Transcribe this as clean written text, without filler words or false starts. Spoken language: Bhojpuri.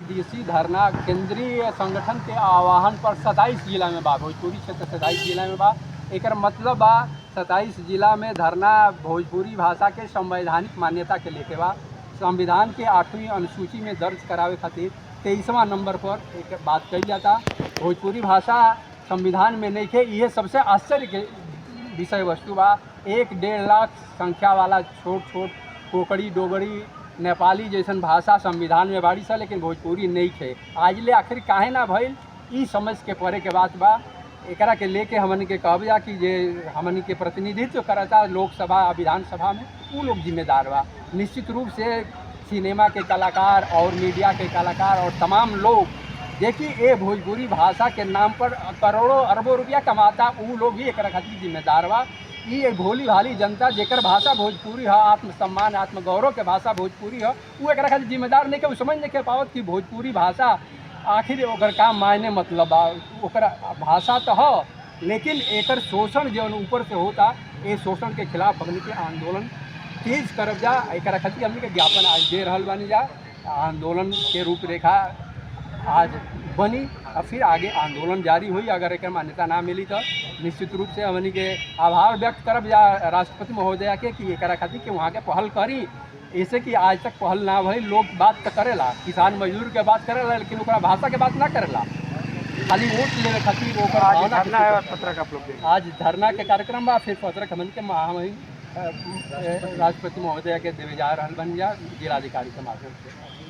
दिवसीय धरना केंद्रीय संगठन के आह्वान पर 27 जिला में बा, भोजपुरी क्षेत्र 27 जिला में बा। एकर मतलब बा 27 जिला में धरना भोजपुरी भाषा के संवैधानिक मान्यता के लेके बा। संविधान के 8वीं अनुसूची में दर्ज करावे खातिर 23वां नंबर पर एक बात कही जाता। भोजपुरी भाषा संविधान में नहीं थे, ये सबसे आश्चर्य के विषय वस्तु बा। 1-1.5 लाख संख्या वाला छोट छोट कोकड़ी, डोगरी, नेपाली जैसन भाषा संविधान में बाड़ी सा, लेकिन भोजपुरी नहीं थे। आज ले आखिर काहे ना भइल, ई समझ के परे के बात बा। एकरा के लेके हमन के कहब जा कि जे हमन के प्रतिनिधित्व करता लोकसभा विधानसभा में, वो लोग जिम्मेदार बा। निश्चित रूप से सिनेमा के कलाकार और मीडिया के कलाकार और तमाम लोग देखिए ये भोजपुरी भाषा के नाम पर करोड़ों अरबों रुपया कमाता, वो लोग भी एक खातिर जिम्मेदार बा। ये भोली भाली जनता जेकर भाषा भोजपुरी है, आत्मसम्मान आत्मगौरव के भाषा भोजपुरी है, वो एक खातिर जिम्मेदार नहीं के समझ नहीं के पावत कि भोजपुरी भाषा आखिर ओकर का मायने मतलब बा। ओकर भाषा तो है, लेकिन एकर शोषण जो ऊपर से होता, ये शोषण के खिलाफ हमने के आंदोलन तेज करब जा। एक खातिर हमने के ज्ञापन आज दे रहल बानी जा। आंदोलन के रूपरेखा आज बनी और फिर आगे आंदोलन जारी हुई। अगर एक मान्यता ना मिली तो निश्चित रूप से हमनी के आभार व्यक्त करब या राष्ट्रपति महोदया के कि एक खातिर कि वहाँ के पहल करी। ऐसे कि आज तक पहल ना भई। लोग बात तो करेला, किसान मजदूर के बात करेला, लेकिन ओकरा भाषा के बात ना करेला, खाली वोट लेवे खातिर ओकर धरना है और पत्रक आप लोग आज धरना के कार्यक्रम बा। फिर पत्रक हमन के महामहिम राष्ट्रपति महोदया के देवे जा रहल बन जा जिलाधिकारी के माध्यम से।